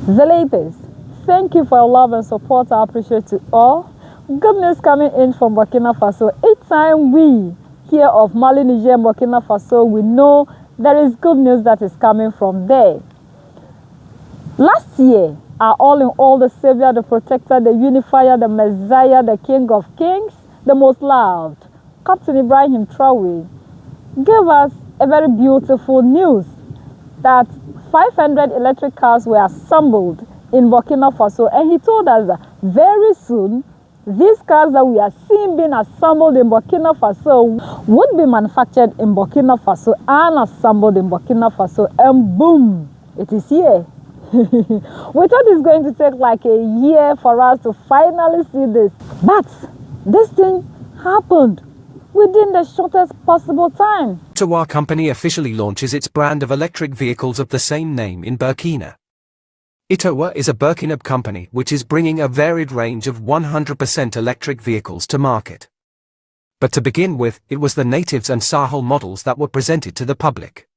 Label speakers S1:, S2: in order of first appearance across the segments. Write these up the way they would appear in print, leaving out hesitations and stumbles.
S1: The latest. Thank you for your love and support. I appreciate you all. Good news coming in from Burkina Faso. Each time we hear of Mali, Niger, and Burkina Faso, we know there is good news that is coming from there. Last year, our all in all, the Savior, the Protector, the Unifier, the Messiah, the King of Kings, the most loved, Captain Ibrahim Traore, gave us a very beautiful news that 500 electric cars were assembled in Burkina Faso, and he told us that very soon these cars that we are seeing being assembled in Burkina Faso would be manufactured in Burkina Faso and assembled in Burkina Faso, and boom, it is here. We thought it's going to take like a year for us to finally see this, but this thing happened within the shortest possible time.
S2: Itawa company officially launches its brand of electric vehicles of the same name in Burkina. Itawa is a Burkinab company which is bringing a varied range of 100% electric vehicles to market. But to begin with, it was the natives and Sahel models that were presented to the public.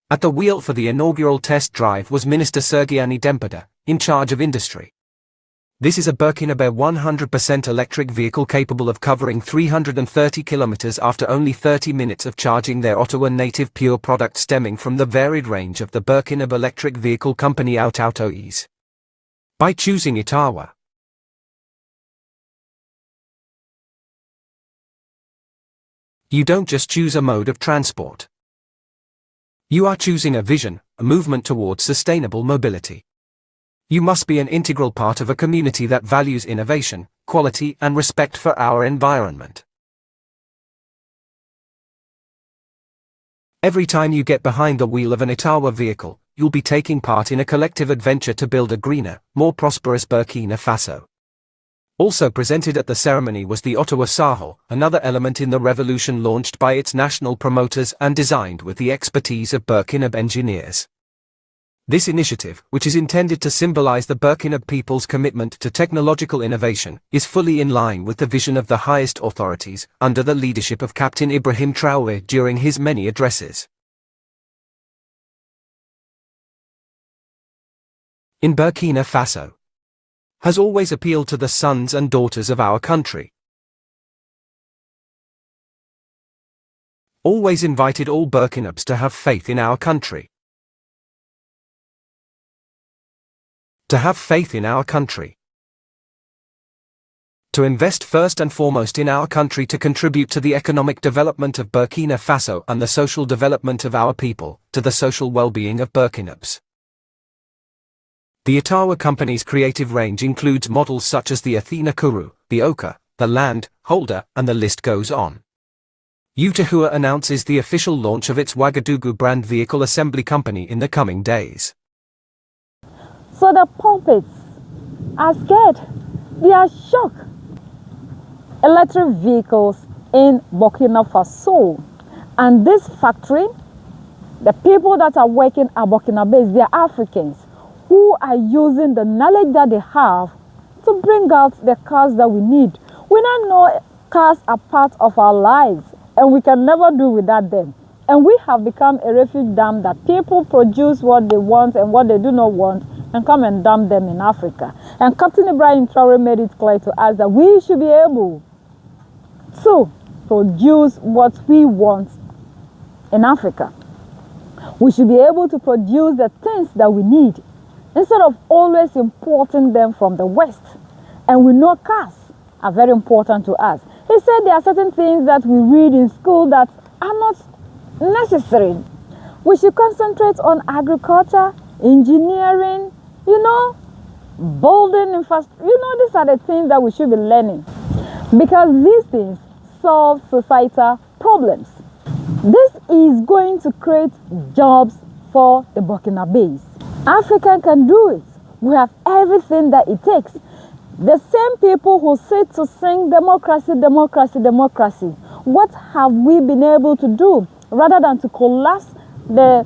S2: At the wheel for the inaugural test drive was Minister Sergiani Dempada, in charge of industry. This is a Burkinabe 100% electric vehicle capable of covering 330 kilometers after only 30 minutes of charging. Their Ottawa native pure product stemming from the varied range of the Burkinab electric vehicle company Autois. By choosing Itawa, you don't just choose a mode of transport. You are choosing a vision, a movement towards sustainable mobility. You must be an integral part of a community that values innovation, quality, and respect for our environment. Every time you get behind the wheel of an Itawa vehicle, you'll be taking part in a collective adventure to build a greener, more prosperous Burkina Faso. Also presented at the ceremony was the Ottawa Sahel, another element in the revolution launched by its national promoters and designed with the expertise of Burkinab engineers. This initiative, which is intended to symbolize the Burkinab people's commitment to technological innovation, is fully in line with the vision of the highest authorities, under the leadership of Captain Ibrahim Traore during his many addresses. In Burkina Faso, has always appealed to the sons and daughters of our country. Always invited all Burkinabs to have faith in our country. To have faith in our country. To invest first and foremost in our country to contribute to the economic development of Burkina Faso and the social development of our people, to the social well-being of Burkinabs. The Itawa company's creative range includes models such as the Athena Kuru, the Oka, the Land Holder, and the list goes on. Utahua announces the official launch of its Ouagadougou brand vehicle assembly company in the coming days.
S1: So the pulpits are scared. They are shocked. Electric vehicles in Burkina Faso. And this factory, the people that are working at Burkina Faso, they are Africans who are using the knowledge that they have to bring out the cars that we need. We now know cars are part of our lives and we can never do without them. And we have become a refuge dam that people produce what they want and what they do not want and come and dump them in Africa. And Captain Ibrahim Traore made it clear to us that we should be able to produce what we want in Africa. We should be able to produce the things that we need instead of always importing them from the West. And we know cars are very important to us. He said there are certain things that we read in school that are not necessary. We should concentrate on agriculture, engineering, building infrastructure. These are the things that we should be learning because these things solve societal problems. This is going to create jobs for the Burkinabes. Africa can do it. We have everything that it takes. The same people who sit to sing democracy, democracy, democracy, what have we been able to do rather than to collapse the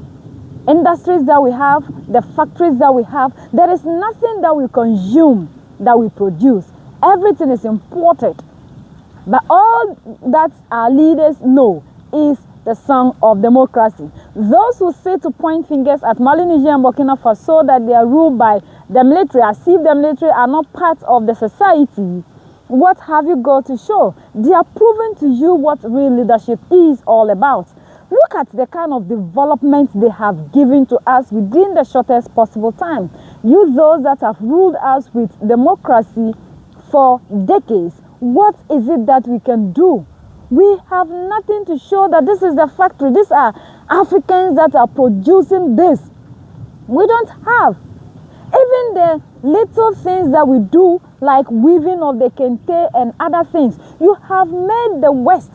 S1: industries that we have, the factories that we have? There is nothing that we consume that we produce. Everything is imported. But all that our leaders know is the song of democracy. Those who say to point fingers at Mali, Niger, and Burkina Faso that they are ruled by the military, as if the military are not part of the society. What have you got to show? They are proving to you what real leadership is all about. Look at the kind of development they have given to us within the shortest possible time. You, those that have ruled us with democracy for decades, what is it that we can do? We have nothing to show that this is the factory. These are Africans that are producing this. We don't have. Even the little things that we do, like weaving of the kente and other things, you have made the West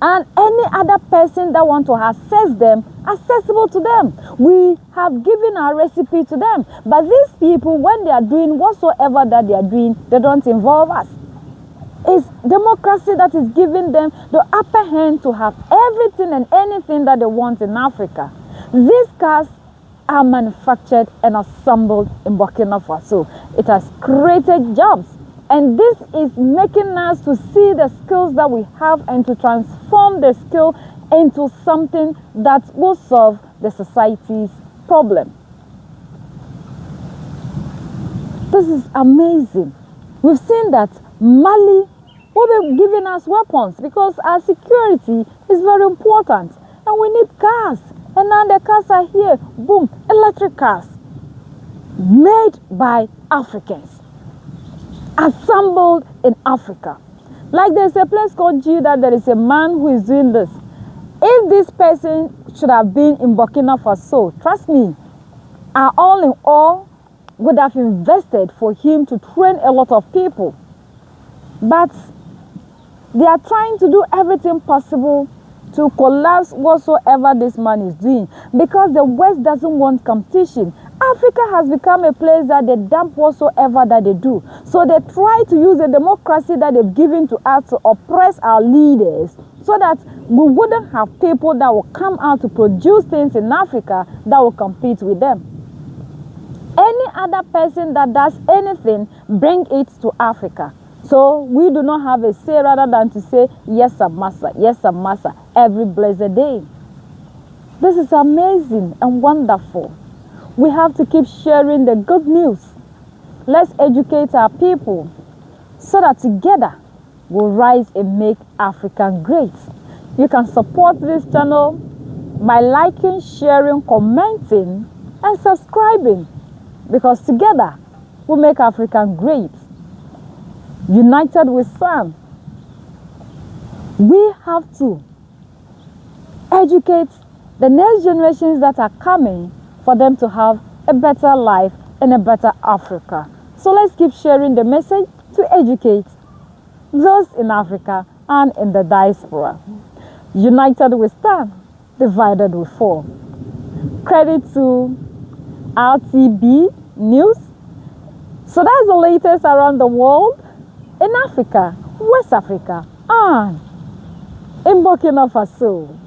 S1: and any other person that want to access them accessible to them. We have given our recipe to them. But these people, when they are doing whatsoever that they are doing, they don't involve us. It's democracy that is giving them the upper hand to have everything and anything that they want in Africa. These cars are manufactured and assembled in Burkina Faso. It has created jobs. And this is making us to see the skills that we have and to transform the skill into something that will solve the society's problem. This is amazing. We've seen that Mali will be giving us weapons because our security is very important. And we need cars. And now the cars are here. Boom, electric cars. Made by Africans. Assembled in Africa. Like there's a place called Jeddah, there is a man who is doing this. If this person should have been in Burkina Faso, trust me, all in all would have invested for him to train a lot of people. But they are trying to do everything possible to collapse whatsoever this man is doing because the West doesn't want competition. Africa has become a place that they dump whatsoever that they do. So they try to use the democracy that they've given to us to oppress our leaders so that we wouldn't have people that will come out to produce things in Africa that will compete with them. Any other person that does anything, bring it to Africa. So we do not have a say rather than to say, yes, massa, yes, massa, every blessed day. This is amazing and wonderful. We have to keep sharing the good news. Let's educate our people so that together we'll rise and make Africa great. You can support this channel by liking, sharing, commenting, and subscribing because together we'll make Africa great. United we stand. We have to educate the next generations that are coming for them to have a better life and a better Africa. So let's keep sharing the message to educate those in Africa and in the diaspora. United we stand, divided we fall. Credit to RTB News. So that's the latest around the world, in Africa, West Africa, and in Burkina Faso.